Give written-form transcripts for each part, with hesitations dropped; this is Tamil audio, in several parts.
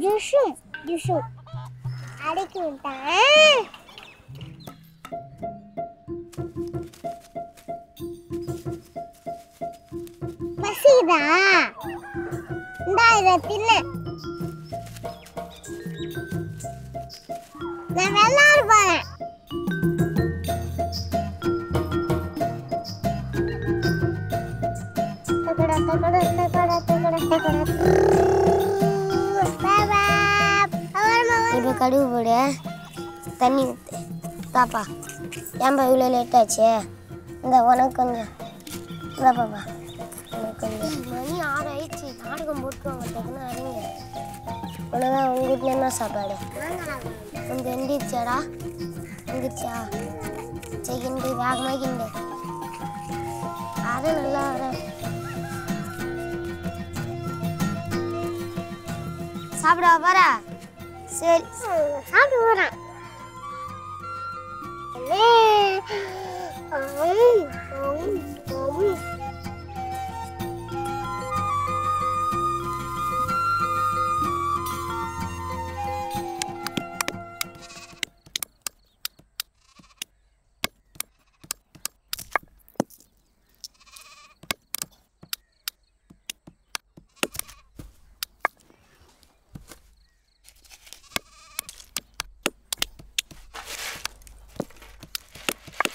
ஜூஷும் அடிக்கி விட்டான். பசிக்குதா? இந்தா இதை தின்னு. நான் விளையாட போறேன். இப்போ கடுகு போடு, தண்ணி ஊற்று. பாப்பா ஏன்பா இவ்வளோ லேட் ஆச்சு? இந்த உனக்கு கொஞ்சம் இந்த பாப்பா உனக்கு கொஞ்சம். மணி 6 ஆயிடுச்சு. நாடகம் போட்டுருவாங்க டக்குன்னு அறிங்க. உனதான் உங்கள் வீட்டில் என்ன சாப்பாடு? உனக்கு எந்திரிச்சாடா? எந்திரிச்சா? சரி கிண்டு, வேகமாக கிண்டு. அது நல்லா வர சாப்பிட வர. சரி சாப்பிட்டு போகிறேன்.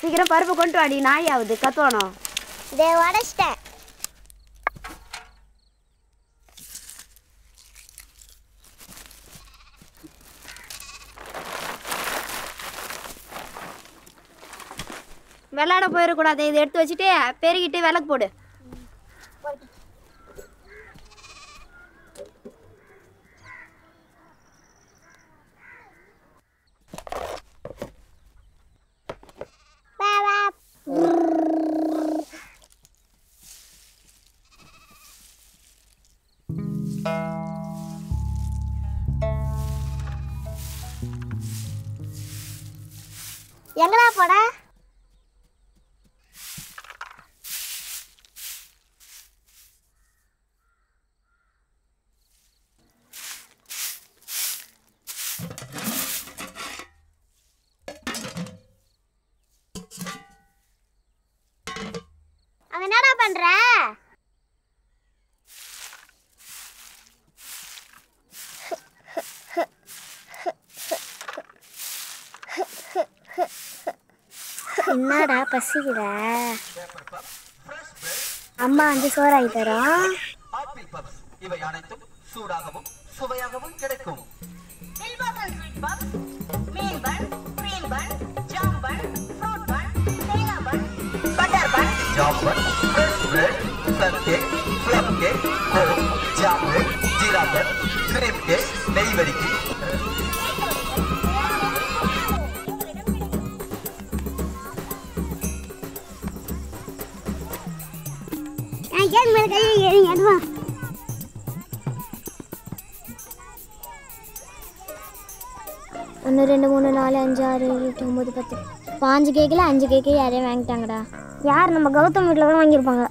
சீக்கிரம் பருப்பு கொண்டு வாடி, நாயாவது கத்தணும். இதை உடச்சிட்டேன். விளையாட போயிடக்கூடாது. இதை எடுத்து வச்சுட்டு பெருகிட்டு விளக்கு போடு. எங்கடா போட? அவன் என்னடா பண்ற? என்னடா பசிக்குதா? அம்மா வந்து சோறாகி தரோம். இவை அனைத்தும் சூடாகவும் சுவையாகவும் கிடைக்கும். நெய்வரிக்கை ஒன்று 2 3 4 5 6 7 8 9 10 5 கேக்கில் 5 கேக்கு யாரையும் வாங்கிட்டாங்கடா. யார்? நம்ம கௌதம் வீட்டில் தான் வாங்கியிருப்பாங்க.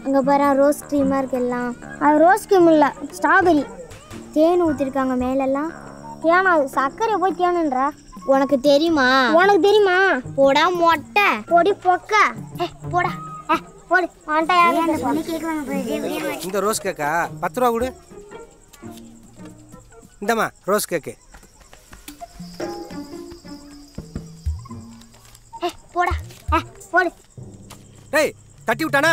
அங்கே பாரு ரோஸ் க்ரீமாக இருக்கு எல்லாம். அது ரோஸ் க்ரீம் இல்லை, ஸ்ட்ராபெரி. தேன் ஊற்றிருக்காங்க மேலெல்லாம். தேனா? சர்க்கரையை போய் தேனுன்றா. உனக்கு தெரியுமா? உனக்கு தெரியுமா? போடா மொட்டை பொடி பொக்க. போடா போடு. இந்த ரோஸ் கேக்கா 10 ரூபா கொடு. இந்தம்மா ரோஸ் கேக்கு. போடா போடு. டேய் தட்டி விட்டானா?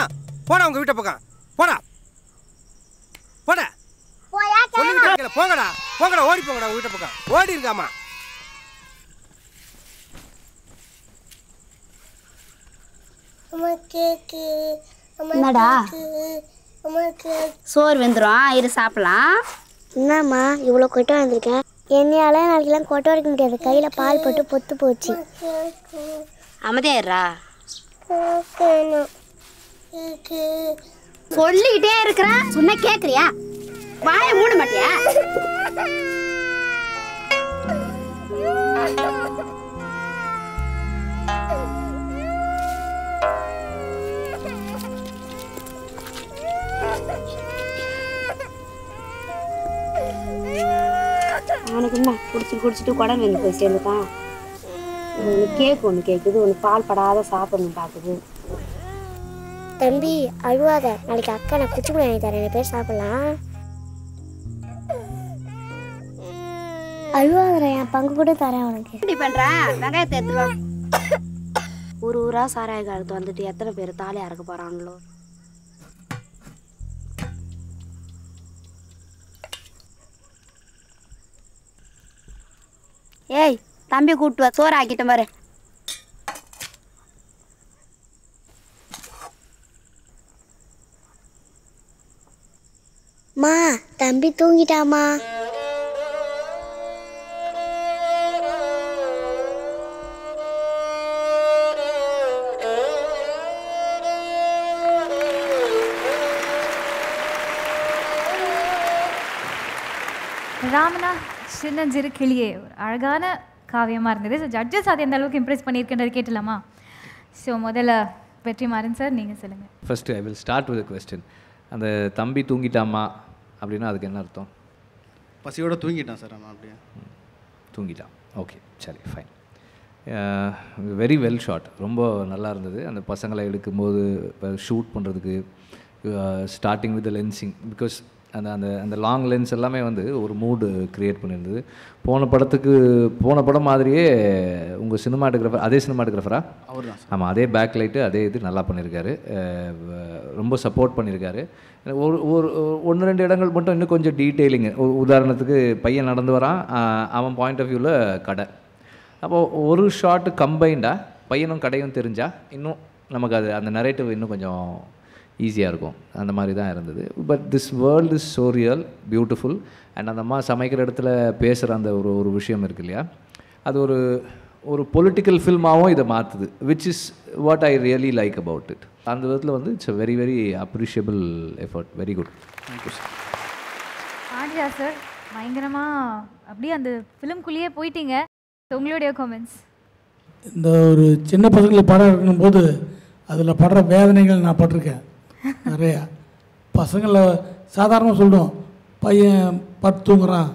போடா உங்க வீட்டை பக்கம். போடா போடா. போங்கடா போங்கடா, ஓடி போங்கடா உங்க வீட்டை பக்கம். ஓடி இருக்காமா? என்னடா சோறு வெந்துடும், இரு சாப்பிடலாம். என்னம்மா இவ்வளோ கொட்டை வந்திருக்கேன்? என்னையால நாளைக்கெல்லாம் கொட்டை வரைக்க முடியாது. கையில் பால் போட்டு பொத்து போச்சு. அமைதியாயிரா. சொல்லிக்கிட்டே இருக்கிற, சொன்ன கேட்குறியா? வாயை மூட மாட்டியா? அவனுக்கு என்ன குடிச்சிட்டு குடல் வந்து போய் சேர்ந்துட்டான். ஒன்று கேக் ஒன்று கேட்குது, ஒன்று பால் படாத சாப்பிடணும் பார்க்குது. தம்பி அழுவாத, நாளைக்கு அக்கா நான் குச்சி வாங்கி தரேன், பேர் சாப்பிடலாம். அழுவாதரா, என் பங்கு கூட தரேன் உனக்கு. எப்படி பண்ணுறேன்? வெங்காயத்தை எடுத்துருவா. ஊராக சாராய காலத்து வந்துட்டு எத்தனை பேர் தாலி அறக்க போகிறாங்களோ. ஏய் தம்பி கூப்பிட்டு வா, சோறு ஆக்கிட்டேன் பாரு. மா தம்பி தூங்கிட்டாமா. ராமனா சின்னஞ்சிறு கிளியே ஒரு அழகான காவியமாக இருந்தது. ஸோ ஜட்ஜஸ் அது எந்த அளவுக்கு இம்ப்ரெஸ் பண்ணியிருக்கின்றது கேட்டலாமா? ஸோ முதல்ல வெற்றிமாறன் சார் நீங்கள் சொல்லுங்கள். First I will start with question. அந்த தம்பி தூங்கிட்டாமா அப்படின்னா அதுக்கு என்ன அர்த்தம்? பசியோடு தூங்கிட்டான் சார். அவன் அப்படியே தூங்கிட்டான். ஓகே, சரி, ஃபைன். Very well shot. ரொம்ப நல்லா இருந்தது. அந்த பசங்களை எடுக்கும்போது இப்போ ஷூட் பண்ணுறதுக்கு ஸ்டார்டிங் வித் லென்சிங், பிகாஸ் அந்த அந்த அந்த லாங் லென்ஸ் எல்லாமே வந்து ஒரு மூடு க்ரியேட் பண்ணியிருந்தது. போன படம் மாதிரியே உங்கள் சினிமாட்டோகிராஃபர், அதே சினிமாட்டோகிராஃபரா? அவர் தான். ஆமாம், அதே பேக் லைட்டு அதே இது நல்லா பண்ணியிருக்காரு. ரொம்ப சப்போர்ட் பண்ணியிருக்காரு. ஒரு 1-2 இடங்கள் மட்டும் இன்னும் கொஞ்சம் டீட்டெயிலிங்கு. உதாரணத்துக்கு பையன் நடந்து வரான், அவன் பாயிண்ட் ஆஃப் வியூவில் கடை. அப்போது ஒரு ஷாட்டு கம்பைண்டாக பையனும் கடையும் தெரிஞ்சால் இன்னும் நமக்கு அது அந்த நரேட்டிவ் இன்னும் கொஞ்சம் ஈஸியாக இருக்கும். அந்த மாதிரி தான் இருந்தது. But this world is so real, beautiful. And அந்த அம்மா சமைக்கிற இடத்துல பேசுகிற அந்த ஒரு விஷயம் இருக்கு இல்லையா, அது ஒரு பொலிட்டிக்கல் ஃபில்மாகவும் இதை மாற்றுது, which is what I really like about it. அந்த விதத்தில் வந்து it's a very very appreciable effort. Very good. Thank you sir. ஆடியா சார் பயங்கரமாக அப்படியே அந்த ஃபிலிம்குள்ளேயே போயிட்டீங்க. உங்களுடைய காமெண்ட்ஸ். இந்த ஒரு சின்ன பசங்களுக்கு படம் இருக்கணும் போது அதில் படுற வேதனைகள் நான் பட்டிருக்கேன் நிறையா. பசங்களை சாதாரணமாக சொல்லுவோம், பையன் படுத்து தூங்குறான்,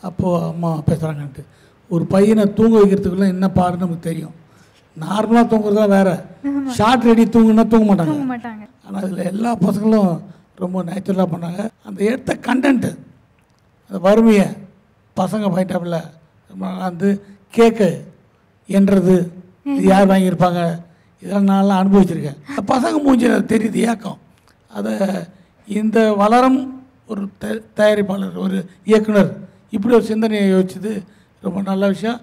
அப்போது அம்மா பேசுகிறாங்கன்ட்டு. ஒரு பையனை தூங்க வைக்கிறதுக்குள்ள என்ன பாருன்னு நமக்கு தெரியும். நார்மலாக தூங்குறதா வேறு, ஷார்ட் ரெடி தூங்குன்னா தூங்க மாட்டாங்க. ஆனால் அதில் எல்லா பசங்களும் ரொம்ப நேச்சுரலாக பண்ணாங்க. அந்த எடுத்த கண்டென்ட்டு, அந்த வறுமையை பசங்க பாயிண்டாப்பில் வந்து கேக்கு என்றது யார் வாங்கியிருப்பாங்க, இதெல்லாம் நான்லாம் அனுபவிச்சிருக்கேன். பசங்க மூஞ்சில் தெரியுது ஏக்கம். அதை இந்த வளரும் ஒரு தயாரிப்பாளர், ஒரு இயக்குனர் இப்படி ஒரு சிந்தனையை யோசிச்சது ரொம்ப நல்ல விஷயம்.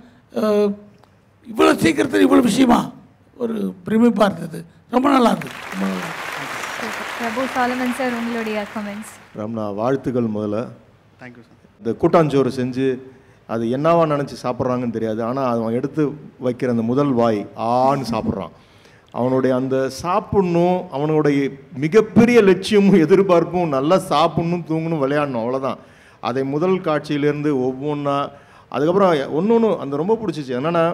இவ்வளோ சீக்கிரத்தில் இவ்வளோ விஷயமா ஒரு பிரமிப்பாக இருந்தது. ரொம்ப நல்லா இருந்தது. பிரபு சாலமன் சார் உங்களுடைய கமெண்ட்ஸ். ரம்னா வாழ்த்துக்கள். முதல்ல தேங்க்யூ சார். இந்த கூட்டாஞ்சோறு செஞ்சு அது என்னவா நினச்சி சாப்பிட்றாங்கன்னு தெரியாது, ஆனால் அவன் எடுத்து வைக்கிற அந்த முதல் வாய் ஆன்னு சாப்பிட்றான். அவனுடைய அந்த சாப்பிட்ணும், அவனுடைய மிகப்பெரிய லட்சியமும் எதிர்பார்ப்பும் நல்லா சாப்பிட்ணும், தூங்கணும், விளையாடணும், அவ்வளோதான். அதை முதல் காட்சியிலேருந்து ஒவ்வொன்றா அதுக்கப்புறம் ஒன்று அந்த ரொம்ப பிடிச்சிச்சு. என்னென்னா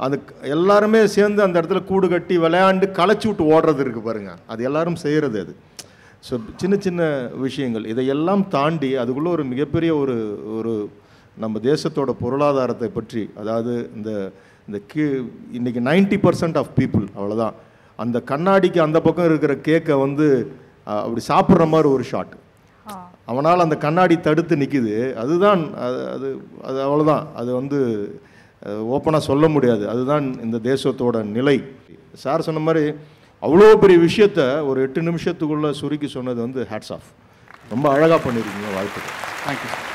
அந்த எல்லாருமே சேர்ந்து அந்த இடத்துல கூடு கட்டி விளையாண்டு களைச்சி விட்டு ஓடுறது இருக்குது பாருங்கள், அது எல்லோரும் செய்கிறது. அது ஸோ சின்ன சின்ன விஷயங்கள் இதையெல்லாம் தாண்டி அதுக்குள்ளே ஒரு மிகப்பெரிய ஒரு நம்ம தேசத்தோட பொருளாதாரத்தை பற்றி, அதாவது இந்த இன்றைக்கி 90% ஆஃப் பீப்புள் அவ்வளோதான் அந்த கண்ணாடிக்கு அந்த பக்கம் இருக்கிற கேக்கை வந்து அப்படி சாப்பிட்ற மாதிரி ஒரு ஷாட். அவனால் அந்த கண்ணாடி தடுத்து நிற்கிது. அதுதான் அது அது அவ்வளோதான். அது வந்து ஓப்பனாக சொல்ல முடியாது. அதுதான் இந்த தேசத்தோட நிலை. சார் சொன்ன மாதிரி அவ்வளோ பெரிய விஷயத்த ஒரு 8 நிமிஷத்துக்குள்ளே சுருக்கி சொன்னது வந்து ஹேட்ஸ் ஆஃப். ரொம்ப அழகாக பண்ணியிருக்கீங்க. வாழ்த்துக்கள். Thank you sir.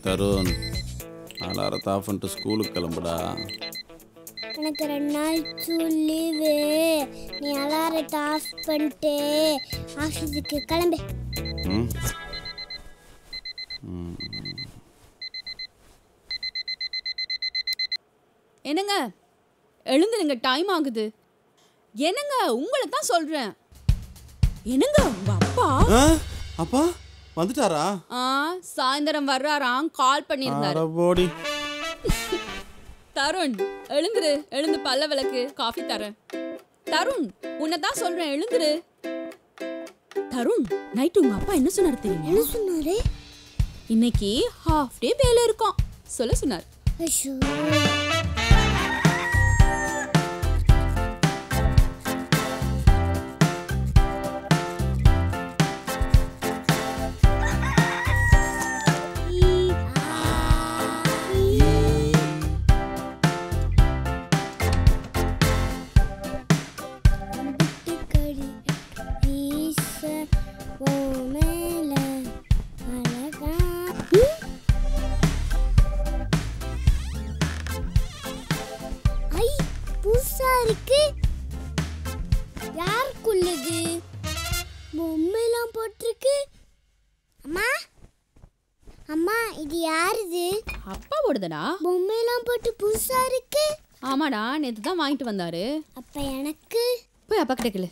தருண், அலாரத்தை ஆஃப் பண்ணிட்டு ஸ்கூலுக்கு கிளம்புடா. எனக்கு 2 நாள் ஸ்கூல் லீவு. நீ அலாரத்தை ஆஃப் பண்ணிட்டு ஆஃபீஸுக்கு கிளம்பு. என்னங்க எழுந்துருங்க, டைம் ஆகுது. என்னங்க உங்களை தான் சொல்றேன். என்னங்க உங்க அப்பா அப்பா வந்துட்டாரா? சாயந்தரம் வர்றாராம், கால் பண்ணிருந்தாரு. தருண் எழுந்துரு, எழுந்து பல்ல விளக்கு, காஃபி தரேன். தருண் உன்னை தான் சொல்றேன், எழுந்துரு. தருண் நைட்டு உங்க அப்பா என்ன சொன்னாரு தெரியுமா? என்ன சொன்னாரு? இன்னைக்கு ஹாஃப் டே வேலை இருக்கும் சொல்ல சொன்னார். யாருக்குள்ளது பொம்மைலாம் போட்டிருக்கு? அம்மா அம்மா இது யாருது? அப்பா போடுதடா. பொம்மைலாம் போட்டு புதுசா இருக்கு. ஆமாடா, நேத்து தான் வாங்கிட்டு வந்தாரு. அப்ப எனக்கு போய் அப்பா கிட்ட கேளு.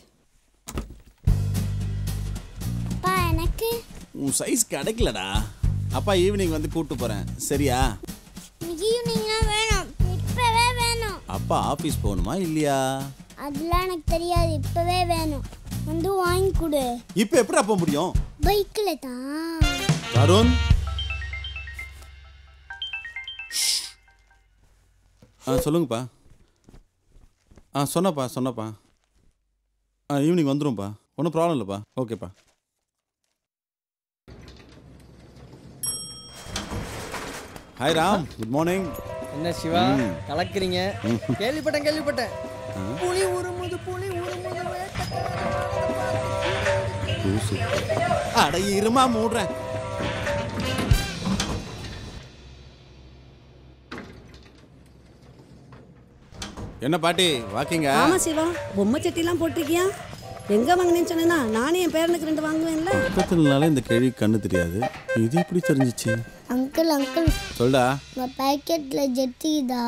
அப்பா எனக்கு உன் சைஸ் கிடைக்கலடா. அப்பா ஈவினிங் வந்து கூட்டு போறேன், சரியா? ஈவினிங்னா வேணும், இப்பவே வேணும். அப்பா ஆபீஸ் போகணுமா இல்லையா? அதெல்லாம் எனக்கு தெரியாது, இப்பவே வேணும். வந்து வாங்கி கொடு. இப்போ எப்படி போக முடியும்? பைக்ல தான். தருண் சொல்லுங்கப்பா. சொன்னப்பா ஈவினிங் வந்துடும்ப்பா, ஒன்றும் ப்ராப்ளம் இல்லைப்பா. ஓகேப்பா. Hi Ram, good morning. என்ன சிவா கலக்குறீங்க? கேள்விப்பட்டேன். புலி உருமுது அட இருமா மூடுறேன். என்ன பாட்டி வாக்கிங்க? ஆமா சிவா, பொம்மை சட்டிலாம் போட்டிருக்கியா? எங்க வாங்கினேன்னு சொன்னா நானே என் பேரனுக்கு 2 வாங்குவேன்ல. பக்கத்துலனால இந்த கேள்வி கண்ணு தெரியாது, இது எப்படி தெரிஞ்சிச்சு? அங்கிள் சொல்டா. உங்க பாக்கெட்ல ஜெட்டிதா?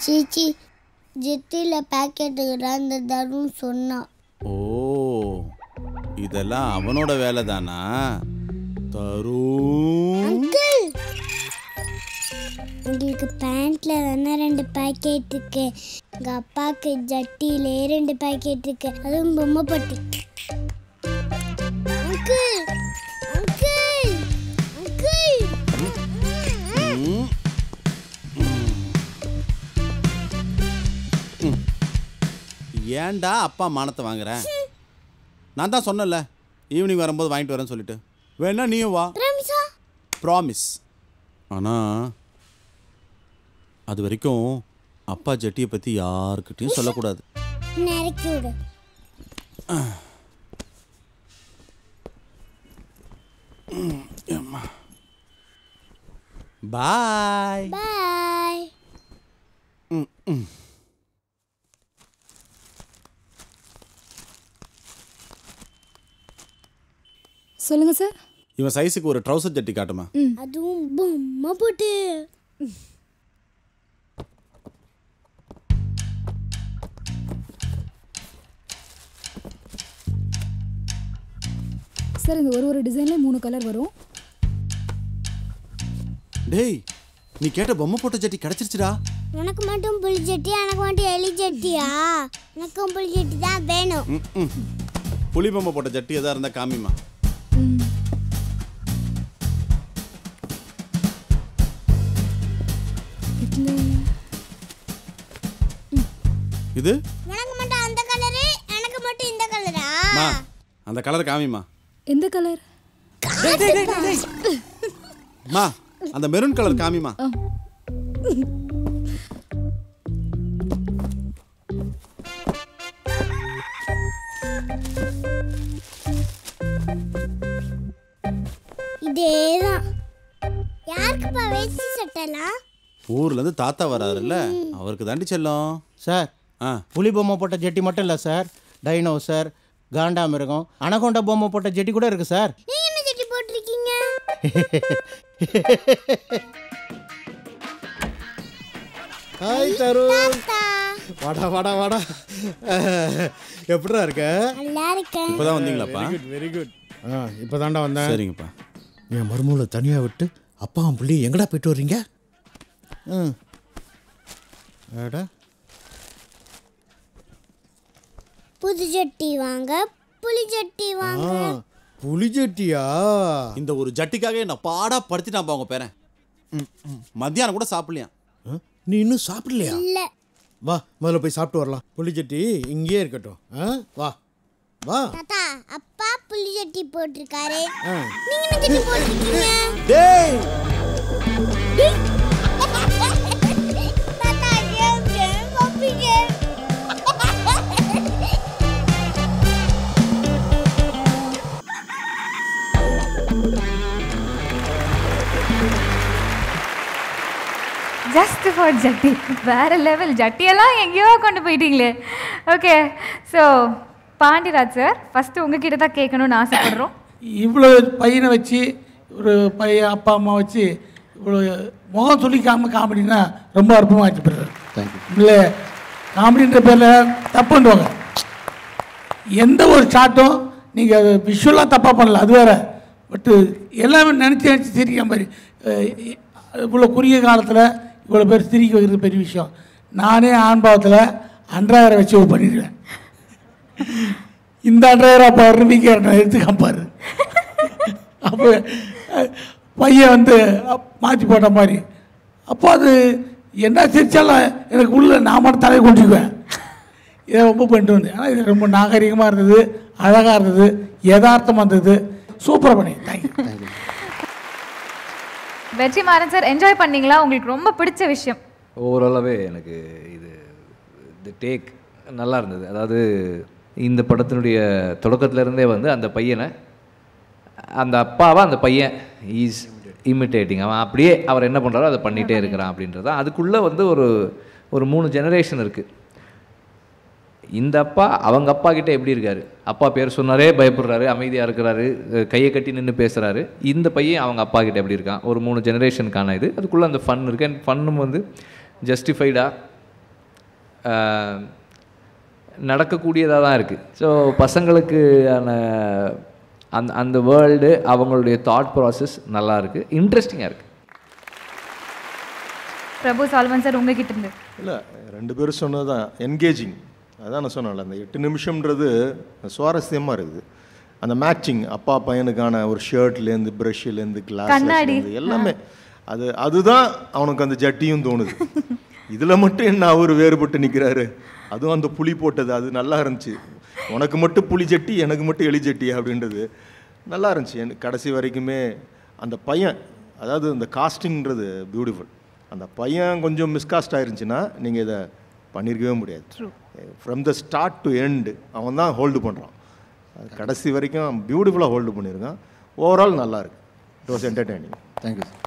சீச்சி, ஜெட்டில பாக்கெட்டுக்குடா இந்த தருண் சொன்னான். ஓ, இதெல்லாம் அவனோட வேலை தானா? தருண் உங்களுக்கு பேண்ட்ல தானே 2 பாக்கெட் இருக்கு, எங்க அப்பாவுக்கு ஜட்டியிலே 2 பாக்கெட் இருக்கு, அதுவும் பொம்மை பட்டி. ஏன்டா அப்பா மானத்தை வாங்குற? நான் தான் சொன்னல ஈவினிங் வரும்போது வாங்கிட்டு வரேன்னு சொல்லிட்டு. வேணா நீயும் வா. ப்ராமிஸ். ஆனால் அது வரைக்கும் அப்பா ஜட்டியை பற்றி யாருக்கிட்டையும் சொல்லக்கூடாது. பாய் பாய். சொல்லுங்க சார். இவன் சைஸுக்கு ஒரு ட்ரவுசர் ஜட்டி காட்டுமா? அதுவும் பொம்மை போட்டு. சார் இந்த ஒரு டிசைன்ல 3 கலர் வரும். டேய், நீ கேட்ட பொம்மை போட்ட ஜட்டி கிடைச்சிருச்சுடா. உனக்கு மட்டும் புளி ஜட்டி, எனக்கு மட்டும் எலி ஜட்டியா? எனக்கும் புளி ஜட்டி தான் வேணும். புளி பொம்மை போட்ட ஜட்டி எதா இருந்தா காமிமா. இது உனக்கு மட்டும் அந்த கலரு, எனக்கு மட்டும் இந்த கலரா? அந்த கலர் காமிமா. எந்த கலர்? மா, அந்த மெரூன் கலர் காமிமா. இதேதான். யாருக்குப்பா வேஷ்டி சட்டலாம்? ஊர்ல இருந்து தாத்தா வராருல்ல, அவருக்கு தாண்டி செல்லும். சார், புலி பொம்மை போட்ட ஜெட்டி மட்டும் இல்லை சார், டைனோசர், காண்டாமிருகம், அனகொண்டா பொம்மை போட்ட ஜெட்டி கூட இருக்கு சார். நீங்க என்ன ஜெட்டி போட்டிருக்கீங்க? ஹாய் தருண். வாடா வாடா வாடா. எப்படிடா இருக்க? நல்லா இருக்கேன். இப்போதான் வந்தீங்களாப்பா? Very good. இப்போதான்டா வந்தேன். சரிங்கப்பா. என் மருமகளை தனியாக விட்டு அப்பாவும் பிள்ளை எங்கடா போயிட்டு வர்றீங்க? ஏடா புது ஜட்டி வாங்க, புளி ஜட்டி வாங்க. புளி ஜட்டியா? இந்த ஒரு ஜட்டிக்காக என்ன பாடா படுத்திட்டான் அவங்க பேரன். மத்தியானம் கூட சாப்பிடலையா? நீ இன்னும் சாப்பிடலையா? இல்ல. வா முதல்ல போய் சாப்பிட்டு வரலாம். புளி ஜட்டி இங்கேயே இருக்கட்டும். வா வா. தாத்தா, அப்பா புளி ஜட்டி போட்டிருக்காரு. நீங்க என்ன ஜட்டி போட்டிருக்கீங்க? டேய் தாத்தா, கேம் காப்பிங்க. ஜஸ்ட் ஃபார் ஜட்டி. வேறு லெவல். ஜட்டியெல்லாம் எங்கேயோ கொண்டு போயிட்டீங்களே. Okay, so Pandiraj sir, first உங்ககிட்ட தான் கேட்கணும்னு ஆசைப்படுறோம். இவ்வளோ பையனை வச்சு, ஒரு பையன் அப்பா அம்மா வச்சு இவ்வளோ முகம் சொல்லிக்காமல் காமெடினா ரொம்ப அற்புதமாக வச்சுப்படுறாரு. இல்லை, காமெடின்ற பேரில் தப்புன்றாங்க. எந்த ஒரு ஷாட்டும் நீங்கள் அதை விஷுவலாக தப்பாக பண்ணல, அது வேறு. பட்டு எல்லாமே நினச்சி நினச்சி சிரிக்கிற மாதிரி இவ்வளோ குறுகிய காலத்தில் இவ்வளோ பேர் சிரிக்க வைக்கிறது பெரிய விஷயம். நானே ஆண்பாவத்தில் அன்றாயிரம் வச்சு பண்ணிடுவேன். இந்த அன்றாயிரம் அப்போ ரூபிக்கு எடுத்து காப்பாரு. அப்போ பையன் வந்து மாற்றி போட்ட மாதிரி. அப்போ அது என்ன சிரிச்சாலும் எனக்கு உள்ள நான் மட்டும் தலையை கொண்டுக்குவேன். இதை ரொம்ப பண்ணிட்டு வந்தேன். ஆனால் இது ரொம்ப நாகரிகமாக இருந்தது, அழகாக இருந்தது, யதார்த்தமாக இருந்தது. சூப்பராக பண்ணி. தேங்க்யூ. வெற்றிமாறன் சார், என்ஜாய் பண்ணீங்களா? உங்களுக்கு ரொம்ப பிடிச்ச விஷயம்? ஓவராலாகவே எனக்கு இது இந்த டேக் நல்லா இருந்தது. அதாவது இந்த படத்தினுடைய தொடக்கத்திலேருந்தே வந்து அந்த பையனை, அந்த அப்பாவை அந்த பையன் ஈஸ் இமிட்டேட்டிங். அவன் அப்படியே அவர் என்ன பண்ணுறாரோ அதை பண்ணிகிட்டே இருக்கிறான் அப்படின்றது. அதுக்குள்ளே வந்து ஒரு 3 ஜெனரேஷன் இருக்குது. இந்த அப்பா அவங்க அப்பா கிட்டே எப்படி இருக்காரு, அப்பா பேர் சொன்னாரே பயப்படுறாரு, அமைதியாக இருக்கிறாரு, கையை கட்டி நின்று பேசுகிறாரு. இந்த பையன் அவங்க அப்பா கிட்டே எப்படி இருக்கான், ஒரு 3 ஜெனரேஷனுக்கான இது. அதுக்குள்ளே அந்த ஃபன் இருக்குது. அண்ட் ஃபன்னும் வந்து ஜஸ்டிஃபைடாக நடக்கக்கூடியதாக தான் இருக்குது. ஸோ பசங்களுக்கான அந்த வேர்ல்டு, அவங்களுடைய தாட் ப்ராசஸ் நல்லா இருக்குது, இன்ட்ரெஸ்டிங்காக இருக்குது. பிரபு சால்வன் சார், உங்ககிட்ட இருந்து. இல்லை, 2 பேரும் சொன்னது தான் என்கேஜிங். அதான் நான் சொன்னேன்ல, அந்த 8 நிமிஷம்ன்றது சுவாரஸ்யமாக இருக்குது. அந்த மேட்சிங், அப்பா பையனுக்கான ஒரு ஷர்ட்லேருந்து ப்ரஷ்லேருந்து கிளாஸ் எல்லாமே, அதுதான் அவனுக்கு அந்த ஜட்டியும் தோணுது. இதில் மட்டும் என்ன அவர் வேறுபட்டு நிற்கிறாரு. அதுவும் அந்த புளி போட்டது அது நல்லா இருந்துச்சு. உனக்கு மட்டும் புளி ஜட்டி, எனக்கு மட்டும் எலி ஜட்டி அப்படின்றது நல்லா இருந்துச்சு. எனக்கு கடைசி வரைக்குமே அந்த பையன், அதாவது அந்த காஸ்டிங்கிறது பியூட்டிஃபுல். அந்த பையன் கொஞ்சம் மிஸ்காஸ்ட் ஆயிருந்துச்சுன்னா நீங்கள் இதை பண்ணியிருக்கவே முடியாது. From the start to end அவன் தான் ஹோல்டு பண்ணுறான். அது கடைசி வரைக்கும் பியூட்டிஃபுல்லாக ஹோல்டு பண்ணியிருக்கான். ஓவரால் நல்லா இருக்கு. It was entertaining. Thank you sir.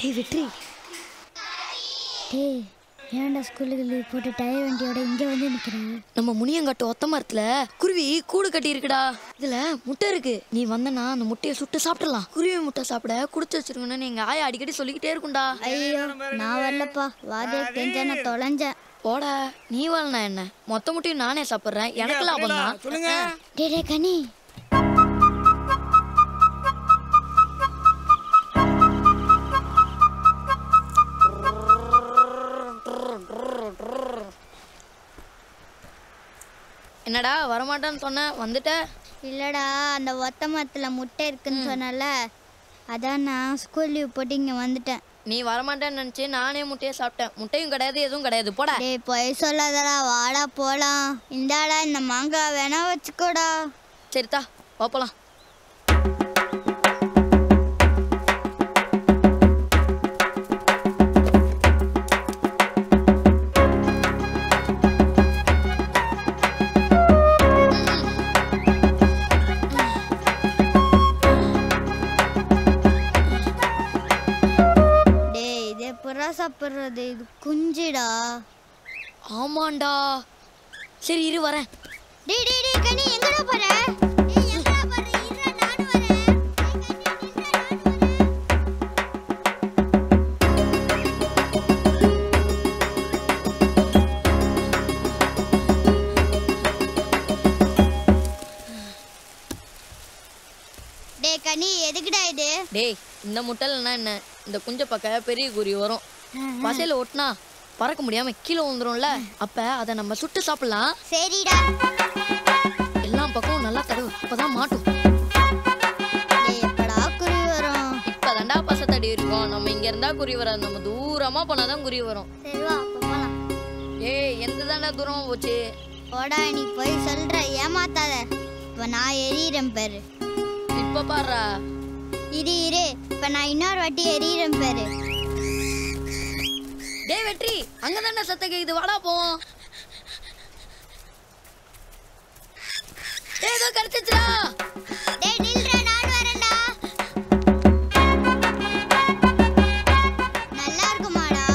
டேய் வெற்றி, டேய் ஏன்டா ஸ்கூலுக்கு லீவ் போட்டு டயர் வண்டியோட இங்கே வந்து நிற்கிறேன்? நம்ம முனியங்காட்டு ஒத்த மரத்துல குருவி கூடு கட்டி இருக்குடா. இதுல முட்டை இருக்கு. நீ வந்தனா அந்த முட்டையை சுட்டு சாப்பிடலாம். குருவி முட்டை சாப்பிட குடுத்து வச்சிருக்கணும்னு எங்க ஆயா அடிக்கடி சொல்லிக்கிட்டே இருக்கும்டா. ஐயோ நான் வரலப்பா, வாதே கெஞ்சன தொலைஞ்சேன். போட, நீ வரலனா என்ன, மொத்த முட்டையும் நானே சாப்பிட்றேன், எனக்கு லாபம் தான். டே கனி, என்னடா வரமாட்டேன்னு சொன்ன வந்துட்ட? இல்லடா அந்த ஒத்த மரத்தில் முட்டை இருக்குன்னு சொன்னல, அதான் நான் ஸ்கூல் லீவ் போட்டு இங்கே வந்துட்டேன். நீ வரமாட்டேன்னு நினச்சி நானே முட்டையை சாப்பிட்டேன். முட்டையும் கிடையாது எதுவும் கிடையாது, போடா. டேய் போய் சொல்லாதடா, வாடா போகலாம். இந்தாடா இந்த மாங்காய் வேணா வச்சுக்கோடா. சரிதா போகலாம். சாப்பிட்றது இது குஞ்சிடா. ஆமாண்டா. சரி இரு வரேன். டேய் டேய் டேய் கனி எங்கடா போற? டேய் எங்கடா போற? இருடா நானும் வரேன். டேய் கனி எதுக்குடா இது? டேய் இந்த முட்டைலன்னா என்ன, இந்த குஞ்ச பக்க பெரிய குருவி வரும். பசையில ஒட்டினா பறக்க முடியாம கீழே விழுந்துரும்ல, அப்ப அதை நம்ம சுட்டு சாப்பிடலாம். சரிடா. எல்லா பக்கமும் நல்லா தடவு, அப்பதான் மாட்டும். எப்படா குருவி வரும்? இப்பதான்டா பசை தடி இருக்கும். நம்ம இங்க இருந்தா குருவி வராது, நம்ம தூரமா போனாதான் குருவி வரும். சரி வா போலாம். ஏய் எந்த தாண்டா தூரமா போச்சு? போடா நீ போய் சொல்ற, ஏமாத்தாத. இப்ப நான் எரியறேன் பாரு. இப்ப பாருடா. இரு இரு, இப்ப நான் இன்னொரு வாட்டி எரியறேன் பாரு. டேய் வெற்றி, அங்கதானே சத்தம் கேக்குது, வாடா போவோம். டேய் ஏதோ கிடைச்சிச்சுடா. டேய் நில்றா, நான் வரேன்டா. நல்லா இருக்குமாடா?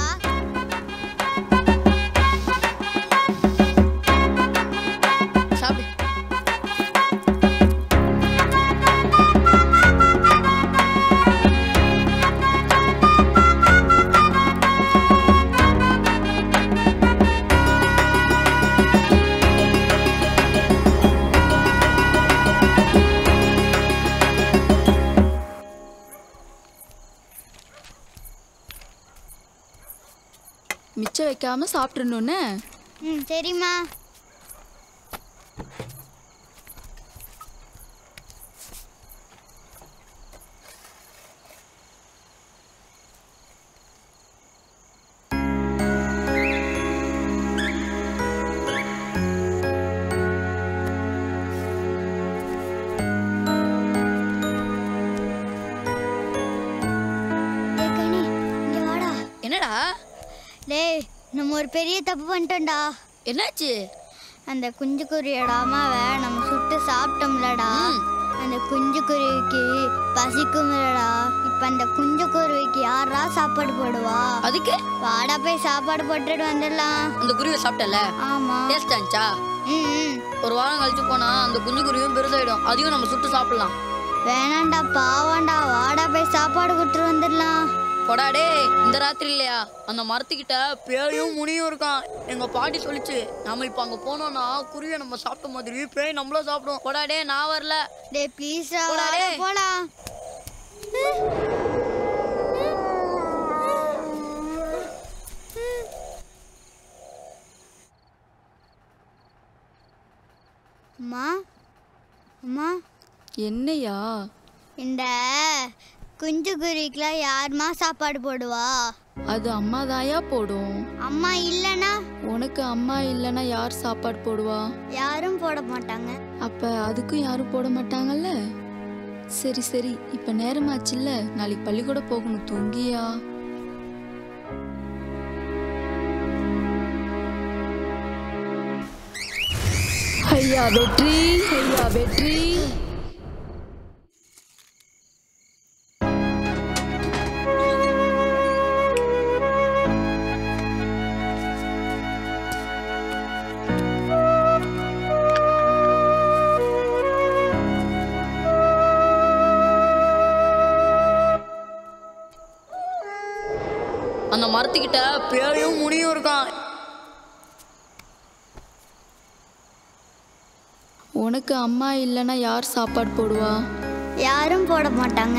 சாப்பிடு. மிச்சம் வைக்காம சாப்பிட்றணுன்னு. சரிம்மா. என்னடா? டேய் நம்ம ஒரு பெரிய தப்பு பண்ணிட்டோம்டா. என்னாச்சு? அந்த குஞ்சு குருவியோட அம்மாவை நம்ம சுட்டு சாப்பிட்டோம்லடா. அந்த குஞ்சு குருவிக்கு பசிக்கும்லடா. இப்ப அந்த குஞ்சு குருவிக்கு யாரா சாப்பாடு போடுவா? அதுக்கு வாடா போய் சாப்பாடு போட்டுட்டு வந்துடலாம். அந்த குருவியை சாப்பிட்டல? ஆமா. டேஸ்ட் ஆச்சா? ஒரு வாரம் கழிச்சு போனா அந்த குஞ்சு குருவியும் பெருசாயிடும், அதையும் நம்ம சுட்டு சாப்பிடலாம். வேணாண்டா பாவாண்டா, வாடா போய் சாப்பாடு கொடுத்துட்டு வந்துடலாம். போடாடே, இந்த ராத்திரி இல்லையா அந்த மரத்துக்கிட்ட பேயும் முனியும் இருக்கான். எங்க பாட்டி சொல்லிச்சு, நம்ம இப்ப அங்க போனோம்னா குருவியை நம்ம சாப்பிட்ட மாதிரி பேய் நம்மளும் சாப்பிடுவோம். போடாடே நான் வரல. டே ப்ளீஸ் போலாம். அம்மா அம்மா. என்னையா? இந்த குஞ்சு குருவிக்குலாம் யாருமா சாப்பாடு போடுவா? அது அம்மா தாயா போடும். அம்மா இல்லனா? உனக்கு அம்மா இல்லனா யார் சாப்பாடு போடுவா? யாரும் போட மாட்டாங்க. அப்ப அதுக்கும் யாரும் போட மாட்டாங்கல்ல. சரி சரி, இப்ப நேரமாச்சுல்ல, நாளைக்கு பள்ளிக்கூடம் போகணும், தூங்கியா? ஐயா வெற்றி, ஐயா வெற்றி. அந்த மரத்துக்கிட்ட பேயும் முனியும் இருக்கான். உனக்கு அம்மா இல்லனா யார் சாப்பாடு போடுவா? யாரும் போட மாட்டாங்க.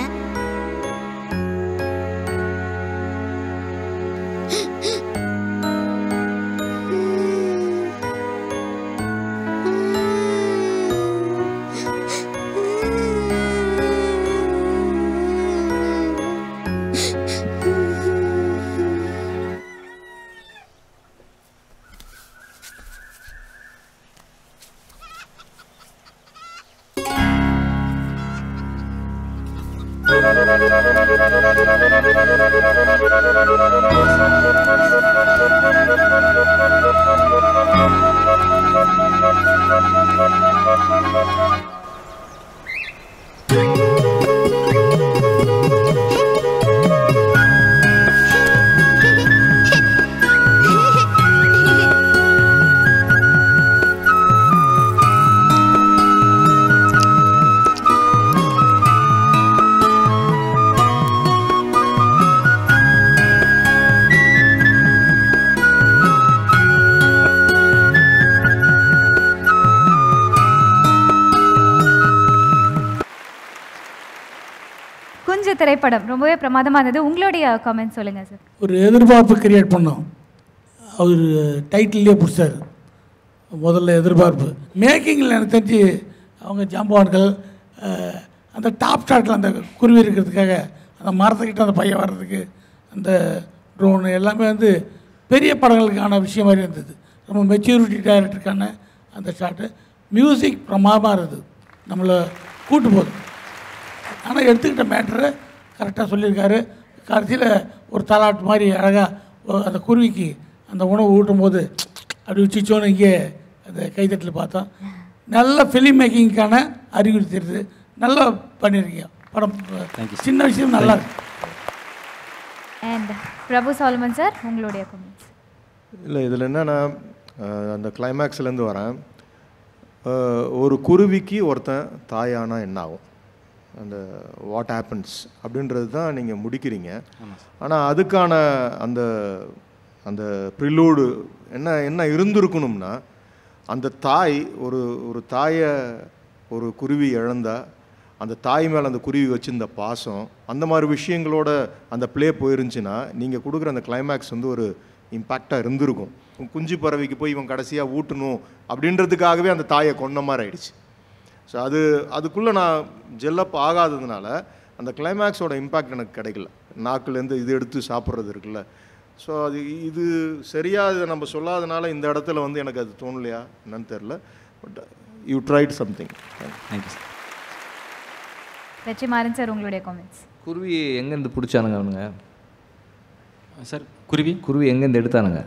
குஞ்சு திரைப்படம் ரொம்பவே பிரமாதமாக இருந்தது. உங்களுடைய காமெண்ட் சொல்லுங்கள் சார். ஒரு எதிர்பார்ப்பு கிரியேட் பண்ணோம். அவர் டைட்டிலே பிடிச்சார். முதல்ல எதிர்பார்ப்பு மேக்கிங்கில் எனக்கு தெரிஞ்சு அவங்க ஜாம்பவான்கள் அந்த டாப் ஸ்டார்ட்டில் அந்த குருவி இருக்கிறதுக்காக அந்த மரத்துக்கிட்ட அந்த பையன் வர்றதுக்கு அந்த ட்ரோனு எல்லாமே வந்து பெரிய படங்களுக்கான விஷயம் மாதிரி இருந்தது. ரொம்ப மெச்சூரிட்டி டைரக்டருக்கான அந்த ஷாட்டு. மியூசிக் பிரமாதமாக இருந்தது, நம்மளை கூட்டு போகுது. ஆனால் எடுத்துக்கிட்ட மேட்ரு கரெக்டாக சொல்லியிருக்காரு. கடைசியில் ஒரு தலாட்டு மாதிரி அழகாக அந்த குருவிக்கு அந்த உணவு ஊட்டும் போது அப்படி வச்சுச்சோன்னு இங்கே அந்த கைத்தட்டில் பார்த்தோம். நல்ல ஃபிலிம் மேக்கிங்க்கான அறிகுறி தெரியுது. நல்லா பண்ணியிருக்கீங்க படம். சின்ன விஷயம் நல்லா இருக்கு. அண்ட் பிரபு சாலமன் சார், உங்களுடைய கமெண்ட்ஸ். இல்லை, இதில் என்னென்னா அந்த கிளைமேக்ஸ்லேருந்து வரேன். ஒரு குருவிக்கு ஒருத்தன் தாயானா என்ன ஆகும், அந்த வாட் ஹேப்பன்ஸ் அப்படின்றது தான் நீங்கள் முடிக்கிறீங்க. ஆனால் அதுக்கான அந்த அந்த ப்ரிலூடு என்ன இருந்திருக்கணும்னா, அந்த தாய் ஒரு தாயை ஒரு குருவி இழந்தால் அந்த தாய் மேலே அந்த குருவி வச்சுருந்த பாசம், அந்த மாதிரி விஷயங்களோட அந்த ப்ளே போயிருந்துச்சுன்னா நீங்கள் கொடுக்குற அந்த கிளைமேக்ஸ் வந்து ஒரு இம்பேக்டாக இருந்திருக்கும். குஞ்சு பறவைக்கு போய் இவன் கடைசியாக ஊட்டணும் அப்படின்றதுக்காகவே அந்த தாயை கொன்ன மாதிரி ஆயிடுச்சு. ஸோ அதுக்குள்ளே நான் ஜெல்லப் ஆகாததுனால அந்த கிளைமேக்ஸோட இம்பேக்ட் எனக்கு கிடைக்கல. நாக்குலேருந்து இது எடுத்து சாப்பிட்றது இருக்குல்ல. ஸோ இது சரியாக இதை நம்ம சொல்லாதனால இந்த இடத்துல வந்து எனக்கு அது தோணலையா என்னன்னு தெரில. But you tried something. Thank you sir. Vetrimaaran sir, உங்களுடைய காமெண்ட்ஸ். குருவி எங்கேருந்து பிடிச்சானுங்க அவனுங்க சார்? குருவி எங்கேருந்து எடுத்தானுங்க?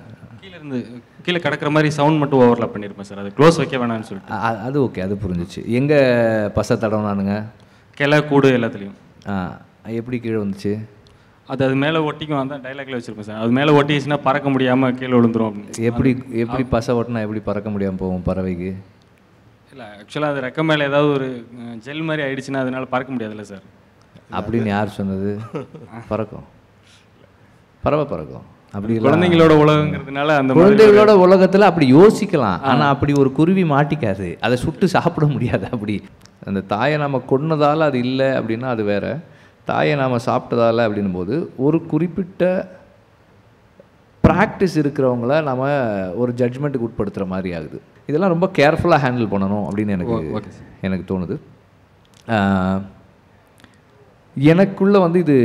கீழே கிடக்கிற மாதிரி சவுண்ட் மட்டும் ஓவர்லாப் பண்ணியிருப்பேன் சார். அது க்ளோஸ் வைக்க வேணாம்னு சொல்லிட்டு. அது ஓகே, அது புரிஞ்சிச்சு. எங்கே பசை தடவுனானுங்க? கிளை கூடு எல்லாத்துலேயும். எப்படி கீழே வந்துச்சு? அது மேலே ஒட்டிக்கும். அதான் டைலாக்ல வச்சுருப்பேன் சார். அது மேலே ஒட்டிச்சுன்னா பறக்க முடியாமல் கீழே விழுந்துரும் அப்படின்னு. எப்படி பசை ஒட்டினா எப்படி பறக்க முடியாமல் போகும் பறவைக்கு? இல்லை, ஆக்சுவலாக அது ரெக்க மேலே ஏதாவது ஒரு ஜெல் மாதிரி ஆயிடுச்சுன்னா அதனால பறக்க முடியாதுல்ல சார். அப்படின்னு யார் சொன்னது? பறக்கும், பறவை பறக்கும். அப்படி குழந்தைங்களோட உலகங்கிறதுனால அந்த குழந்தைகளோட உலகத்தில் அப்படி யோசிக்கலாம். ஆனால் அப்படி ஒரு குருவி மாட்டிக்காது, அதை சுட்டு சாப்பிட முடியாது. அப்படி அந்த தாயை நம்ம கொன்னதால் அது இல்லை அப்படின்னா அது வேற. தாயை நாம் சாப்பிட்டதால அப்படின்னும் போது ஒரு குறிப்பிட்ட ப்ராக்டிஸ் இருக்கிறவங்கள நம்ம ஒரு ஜட்ஜ்மெண்ட்டுக்கு உட்படுத்துகிற மாதிரி ஆகுது. இதெல்லாம் ரொம்ப கேர்ஃபுல்லாக ஹேண்டில் பண்ணணும் அப்படின்னு எனக்கு தோணுது. எனக்குள்ளே வந்து இது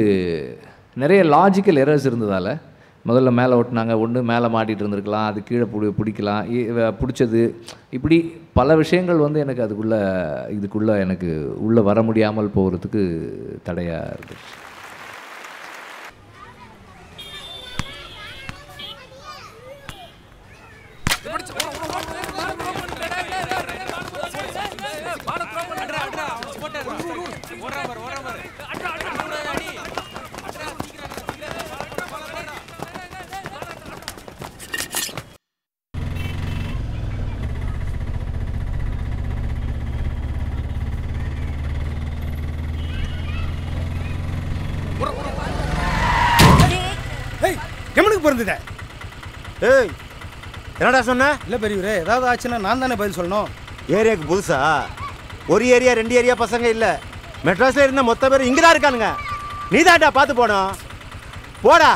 நிறைய லாஜிக்கல் எரர்ஸ் இருந்ததால் முதல்ல மேலே ஓட்டினாங்க, ஒன்று மேலே மாட்டிகிட்டு இருந்திருக்கலாம், அது கீழே பிடிக்கலாம், பிடிச்சது, இப்படி பல விஷயங்கள் வந்து எனக்கு இதுக்குள்ளே எனக்கு உள்ளே வர முடியாமல் போகிறதுக்கு தடையாக இருக்குது. பிறந்ததே. ஏய், என்னடா சொன்ன? இல்லை பெரியவரே, ஏதாவது ஆச்சுன்னா நான் தானே பதில் சொல்லணும். ஏரியாவுக்கு புதுசா? ஒரு ஏரியா 2 ஏரியா பசங்க இல்லை. மெட்ராஸில் இருந்த மொத்த பேர் இங்கே தான் இருக்கானுங்க. நீ தான்டா பார்த்து போனோம். போடா.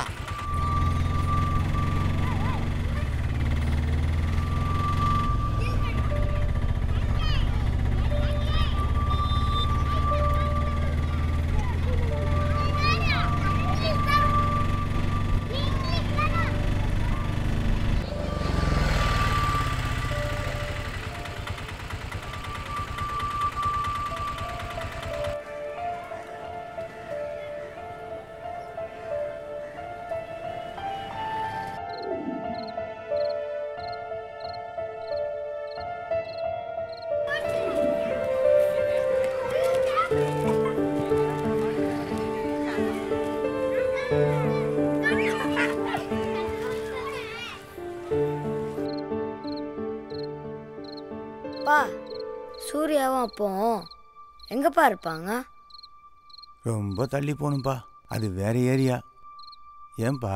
பா சூர்யாவும் அப்போ எங்கப்பா இருப்பாங்க? ரொம்ப தள்ளி போகணும்ப்பா, அது வேற ஏரியா. ஏன்பா?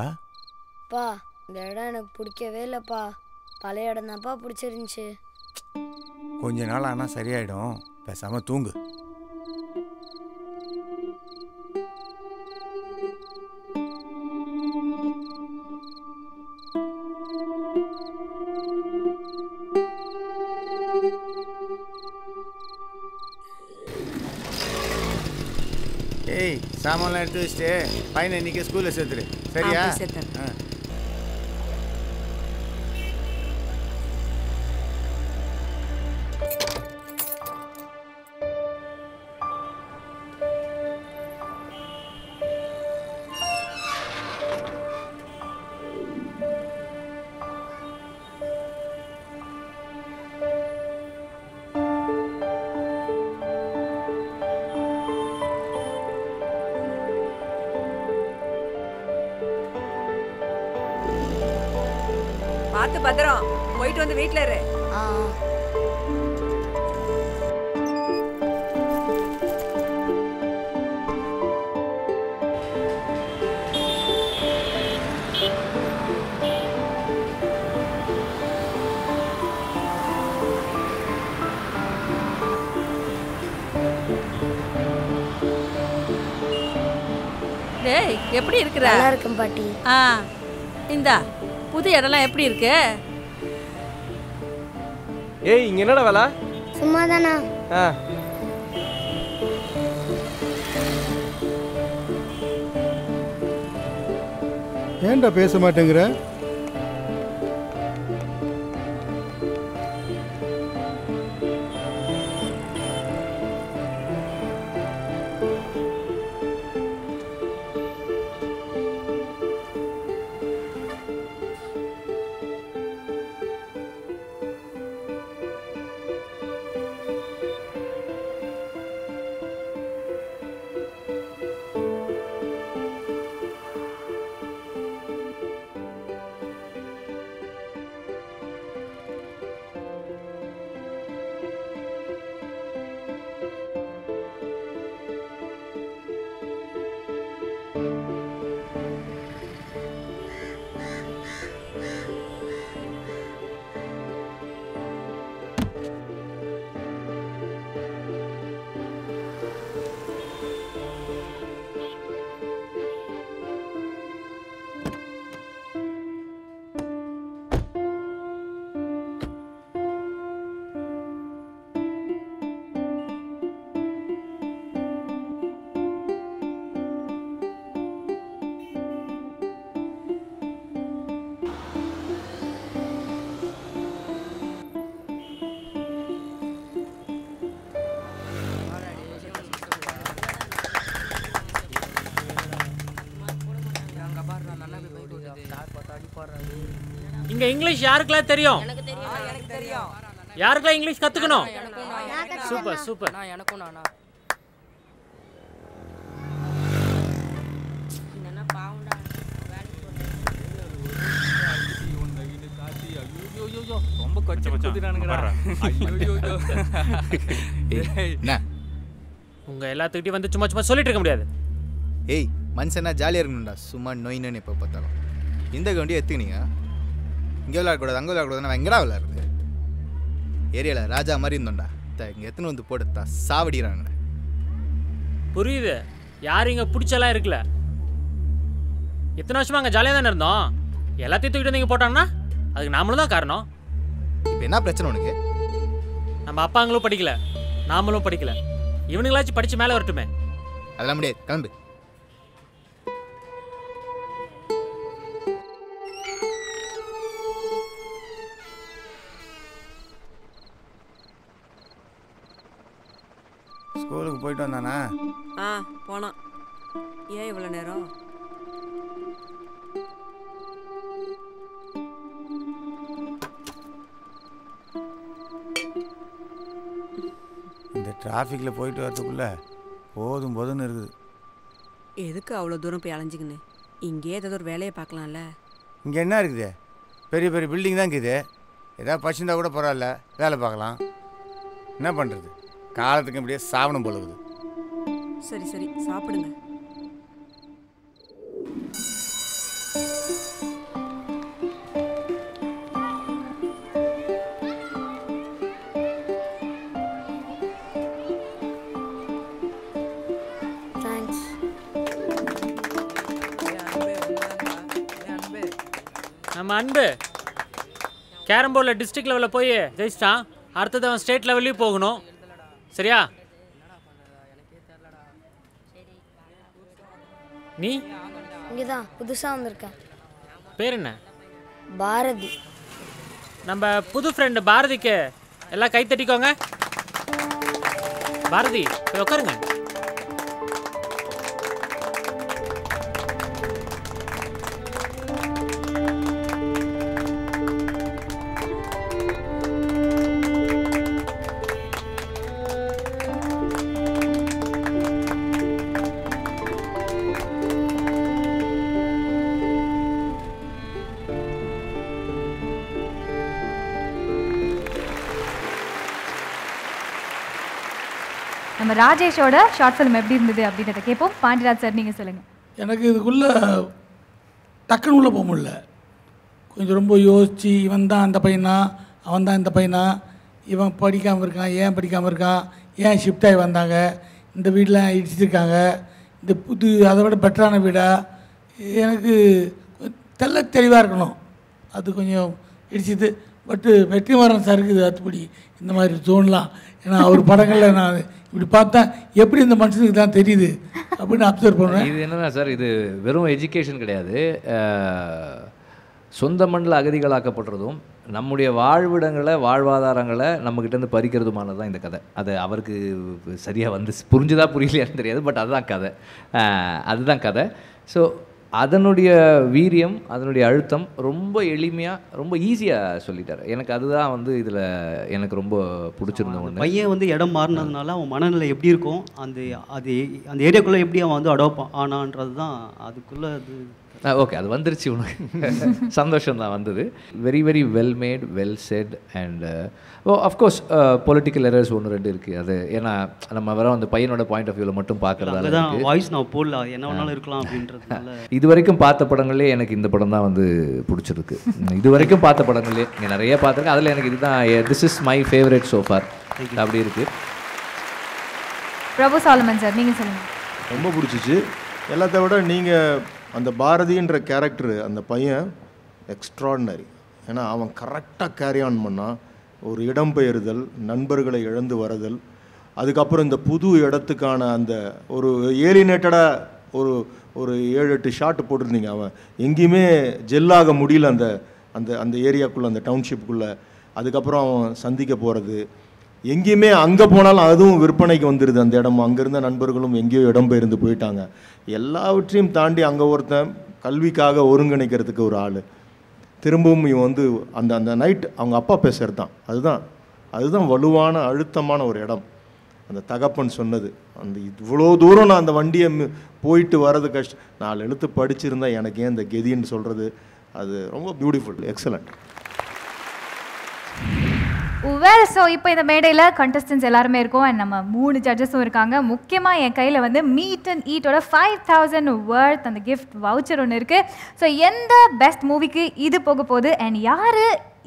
பா இந்த இடம் எனக்கு பிடிக்கவே இல்லைப்பா, பழைய இடம் தான்ப்பா பிடிச்சிருந்துச்சு. கொஞ்ச நாள் ஆனால் சரியாயிடும், பேசாம தூங்கு. ஏய், சாமான்லாம் எடுத்து வச்சுட்டு பையனை இன்னைக்கு ஸ்கூலில் சேர்த்துரு, சரியா? ஆ. பார்த்து பத்திரம் போயிட்டு வந்து வீட்டில் இரு. டேய், எப்படி இருக்கிற? நல்லா இருக்கும் பாட்டி. இந்தா புது இடம்லாம் எப்படி இருக்கு? ஏய், இங்க என்னடா வேலை? சும்மா தானா? ஏன்டா பேச மாட்டேங்கிற? இங்க இங்கிலீஷ் யாருக்கெல்லாம் தெரியும்? எனக்கு தெரியும். யாருக்கெல்லாம் இங்கிலீஷ் கத்துக்கணும்? Super super. எனக்கும் நானா ரொம்ப உங்க எல்லாத்துக்கிட்டையும் வந்து சும்மா சும்மா சொல்லிட்டு இருக்க முடியாது. ஏய், மனுஷனா ஜாலியாக இருக்கணும்டா, சும்மா நோயின்னு எப்போ பார்த்தாலும். இந்த வண்டியை எடுத்துக்கினீங்க, இங்கே விளையாடக்கூடாது அங்கே விளையாடக்கூடாது, நான் எங்கடா விளையாடுறது? ஏரியாவில் ராஜா மாதிரி இருந்தோம்டா, இங்கே எத்தனை வந்து போட்டுத்தா சாவடிக்கிறாங்க. புரியுது, யாரும் இங்கே பிடிச்செல்லாம் இருக்குல்ல. எத்தனை வருஷமா அங்கே ஜாலியாக தானே இருந்தோம். எல்லாத்தையும் தூக்கிட்டு வந்து இங்கே போட்டாங்கன்னா அதுக்கு நாமளும் தான் காரணம். இப்போ என்ன பிரச்சனை உனக்கு? நம்ம அப்பாங்களும் படிக்கல, நாமளும் படிக்கல, இவனுங்களாச்சும் படித்து மேலே வரட்டுமே. அதெல்லாம் முடியாது, கிளம்பு. ஸ்கூலுக்கு போயிட்டு வந்தானா? போனான். ஏன் இவ்வளோ நேரம்? இந்த டிராஃபிக்கில் போயிட்டு வரதுக்குள்ள போதும் போதும்னு இருக்குது. எதுக்கு அவ்வளோ தூரம் போய் அலைஞ்சிக்கின்னு இங்கேயே ஏதாவது ஒரு வேலையை பார்க்கலாம்ல. இங்கே என்ன இருக்குது? பெரிய பெரிய பில்டிங் தான் இருக்குது. ஏதாவது பசிந்தா கூட பரவாயில்ல, வேலை பார்க்கலாம். என்ன பண்ணுறது, காலத்துக்கு இப்படியே சாவணும் போல இருக்குது. சரி சரி சாப்பிடுங்க. நம்ம அன்பு கேரம் போர்டில் டிஸ்ட்ரிக்ட் லெவலில் போய் ஜெயிச்சிட்டான். அடுத்தது அவன் ஸ்டேட் லெவல்லையும் போகணும். சரியா? நீ இங்கே தான் புதுசாக வந்திருக்கேன். பேர் என்ன? பாரதி. நம்ம புது ஃப்ரெண்டு பாரதிக்கு எல்லாம் கை தட்டிக்கோங்க. பாரதி போய் உட்காருங்க. நம்ம ராஜேஷோட ஷார்ட் ஃபிலிம் எப்படி இருந்தது அப்படின்றத கேட்போம். பாண்டியராஜ் சார் நீங்கள் சொல்லுங்கள். எனக்கு இதுக்குள்ளே டக்குன்னு உள்ளே போக முடியல. கொஞ்சம் ரொம்ப யோசித்து இவன் தான் அந்த பையனா, அவன் தான் இந்த பையனா, இவன் படிக்காமல் இருக்கான், ஏன் படிக்காமல் இருக்கான், ஏன் ஷிஃப்ட் ஆகி வந்தாங்க, இந்த வீட்டில் இடிச்சிருக்காங்க, இந்த புது அதை விட பெட்டரான வீடா, எனக்கு தெளிவாக இருக்கணும். அது கொஞ்சம் இடிச்சிது. பட்டு வெற்றிமாறன் சாருக்கு இது அத்துப்படி இந்த மாதிரி தோணலாம். ஏன்னா அவர் படங்களில் நான் இப்படி பார்த்தா எப்படி இந்த மனுஷனுக்கு தான் தெரியுது அப்படின்னு அப்சர்வ் பண்ணுவேன். இது என்னன்னா சார், இது வெறும் எஜுகேஷன் கிடையாது. சொந்த மண்ணில் அகதிகளாக்கப்படுறதும் நம்முடைய வாழ்விடங்களை வாழ்வாதாரங்களை நம்மக்கிட்டேருந்து பறிக்கிறதுமானது தான் இந்த கதை. அது அவருக்கு சரியாக வந்து புரிஞ்சுதா புரியலையான்னு தெரியாது. பட் அதுதான் கதை. ஸோ அதனுடைய வீரியம், அதனுடைய அழுத்தம் ரொம்ப எளிமையாக ரொம்ப ஈஸியாக சொல்லிட்டார். எனக்கு அதுதான் வந்து இதில் எனக்கு ரொம்ப பிடிச்சிருந்த ஒன்று. பையன் வந்து இடம் மாறினதுனால அவன் மனநிலை எப்படி இருக்கும், அந்த ஏரியாக்குள்ளே எப்படி அவன் வந்து அடாப்ட் ஆனான்றது தான் அதுக்குள்ளே அது. ஓகே, அது வந்துருச்சு உனக்கு. சந்தோஷம் தான் வந்தது. Very very well made, well set. And of course political errors ஒன்று ரெண்டு இருக்குது. அது ஏன்னா நம்ம வெறும் அந்த பையனோட பாயிண்ட் ஆஃப் வியூவில் மட்டும் பார்க்குறதால வாய்ஸ் நான் போடல, என்ன வேணாலும் இருக்கலாம் அப்படின்றதுனால. இது வரைக்கும் பார்த்த படங்களே எனக்கு இந்த படம் தான் வந்து பிடிச்சிருக்கு. இது வரைக்கும் பார்த்த படங்களே இங்கே நிறைய பார்த்துருக்கேன். அதில் எனக்கு இதுதான் this is my favourite so for. அப்படி இருக்குது. பிரபு சாலமன் சார் நீங்கள் சொல்லுங்கள். ரொம்ப பிடிச்சிச்சு. எல்லாத்த விட நீங்கள் அந்த பாரதின்ற கேரக்டரு, அந்த பையன் எக்ஸ்ட்ராடினரி. ஏன்னா அவன் கரெக்டாக கேரி ஆன் பண்ணான். ஒரு இடம்பெயர்தல், நண்பர்களை இழந்து வரதல், அதுக்கப்புறம் இந்த புது இடத்துக்கான அந்த ஒரு ஏலினேட்டடாக ஒரு 7-8 ஷாட்டு போட்டிருந்தீங்க. அவன் எங்கேயுமே ஜெல்லாக முடியல அந்த அந்த அந்த ஏரியாக்குள்ளே, அந்த டவுன்ஷிப்புக்குள்ளே. அதுக்கப்புறம் அவன் சந்திக்க போகிறது, எங்கேயுமே அங்கே போனாலும் அதுவும் விற்பனைக்கு வந்துடுது அந்த இடம். அங்கே இருந்த நண்பர்களும் எங்கேயோ இடம்பெயர்ந்து போயிட்டாங்க. எல்லாவற்றையும் தாண்டி அங்கே ஒருத்தன் கல்விக்காக ஒருங்கிணைக்கிறதுக்கு ஒரு ஆள். திரும்பவும் இவன் வந்து அந்த அந்த நைட் அவங்க அப்பா பேசுகிறது தான், அதுதான் வலுவான அழுத்தமான ஒரு இடம். அந்த தகப்பன் சொன்னது, அந்த இவ்வளோ தூரம் நான் அந்த வண்டியை போயிட்டு வர்றது கஷ்டம், 4 எழுத்து படிச்சிருந்தா எனக்கு ஏன் இந்த கெதின்னு சொல்கிறது, அது ரொம்ப பியூட்டிஃபுல், எக்ஸலண்ட். வெல், ஸோ இப்போ இந்த மேடையில் கண்டஸ்டன்ஸ் எல்லாருமே இருக்கும். அண்ட் நம்ம 3 ஜட்ஜஸும் இருக்காங்க. முக்கியமாக என் கையில் வந்து மீட் அண்ட் ஈட்டோட 5000 வர்த் அந்த கிஃப்ட் வவுச்சர் ஒன்று இருக்குது. ஸோ எந்த பெஸ்ட் மூவிக்கு இது போக போகுது அண்ட் யார்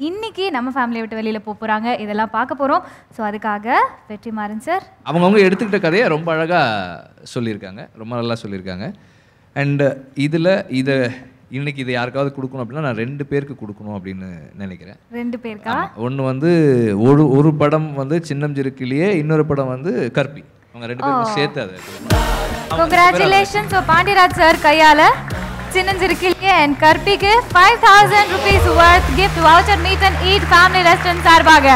இன்னைக்கு நம்ம ஃபேமிலியை விட்டு வெளியில் போக போகிறாங்க, இதெல்லாம் பார்க்க போகிறோம். ஸோ அதுக்காக வெற்றிமாறன் சார் அவங்கவுங்க எடுத்துக்கிட்ட கதையை ரொம்ப அழகாக சொல்லியிருக்காங்க, ரொம்ப நல்லா சொல்லியிருக்காங்க. அண்ட் இதை இன்னைக்கு இதை யாருக்காவது கொடுக்கணும் அப்படின்னா நான் 2 பேருக்கு கொடுக்கணும் அப்படின்னு நினைக்கிறேன். 2 பேருக்கா? ஒன்று வந்து ஒரு படம் வந்து சின்னஞ்சிறுக்கிலேயே, இன்னொரு படம் வந்து கற்பி. அவங்க 2 பேருக்கும் சேர்த்து அதை. கங்க்ராச்சுலேஷன்ஸ். ஸோ பாண்டியராஜ் சார் கையால் சின்னஞ்சிறுக்கிலேயே and கற்பிக்கு 5000 rupees worth gift voucher meet and eat family restaurant சார்பாக.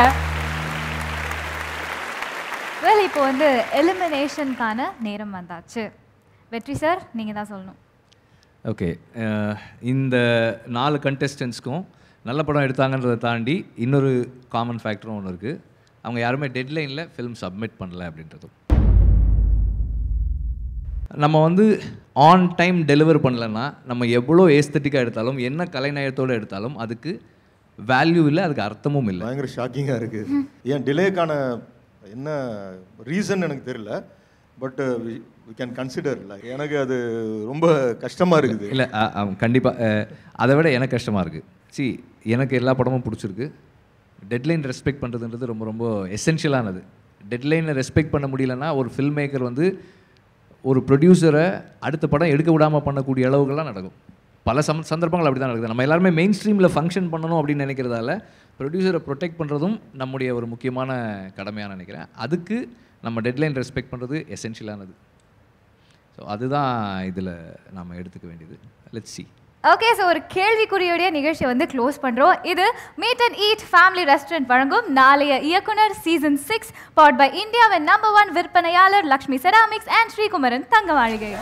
வெல், இப்போ வந்து எலிமினேஷனுக்கான நேரம் வந்தாச்சு. வெற்றி சார் நீங்கள் தான் சொல்லணும். ஓகே, இந்த 4 கண்டெஸ்டன்ஸ்க்கும் நல்ல படம் எடுத்தாங்கன்றதை தாண்டி இன்னொரு காமன் ஃபேக்டரும் ஒன்று இருக்குது. அவங்க யாருமே டெட்லைனில் ஃபிலிம் சப்மிட் பண்ணல அப்படின்றதும். நம்ம வந்து ஆன் டைம் டெலிவர் பண்ணலன்னா நம்ம எவ்வளோ ஏஸ்தட்டிக்காக எடுத்தாலும் என்ன கலைநயத்தோடு எடுத்தாலும் அதுக்கு வேல்யூ இல்லை, அதுக்கு அர்த்தமும் இல்லை. பயங்கர ஷாக்கிங்காக இருக்குது. ஏன் டிலேக்கான என்ன ரீசன் எனக்கு தெரியல, பட் வி கேன் கன்சிடர். இல்லை எனக்கு அது ரொம்ப கஷ்டமாக இருக்குது. இல்லை கண்டிப்பாக அதை விட எனக்கு கஷ்டமாக இருக்குது. சி எனக்கு எல்லா படமும் பிடிச்சிருக்கு. டெட்லைன் ரெஸ்பெக்ட் பண்ணுறதுன்றது ரொம்ப ரொம்ப எசென்ஷியலானது. டெட்லைனை ரெஸ்பெக்ட் பண்ண முடியலன்னா ஒரு ஃபில்ம் மேக்கர் வந்து ஒரு ப்ரொடியூசரை அடுத்த படம் எடுக்க விடாமல் பண்ணக்கூடிய அளவுகள்லாம் நடக்கும். பல சந்தர்ப்பங்கள் அப்படி தான் நடக்குது. நம்ம எல்லாருமே மெயின் ஸ்ட்ரீமில் ஃபங்க்ஷன் பண்ணணும் அப்படின்னு நினைக்கிறதால ப்ரொடியூசரை ப்ரொடெக்ட் பண்ணுறதும் நம்முடைய ஒரு முக்கியமான கடமையாக நினைக்கிறேன். அதுக்கு நம்ம டெட்லைன் ரெஸ்பெக்ட் பண்ணுறது எசென்ஷியலானது. ஸோ அதுதான் இதில் நாம் எடுத்துக்க வேண்டியது. Let's see. ஓகே, ஸோ ஒரு கேள்விக்குறியோடைய நிகழ்ச்சியை வந்து க்ளோஸ் பண்ணுறோம். இது meet and eat family restaurant வழங்கும் நாளைய இயக்குனர் சீசன் 6 பவர்ட் பை இந்தியாவின் நம்பர் 1 விற்பனையாளர் லக்ஷ்மி செராமிக்ஸ் அண்ட் ஸ்ரீகுமரன் தங்க மாளிகை.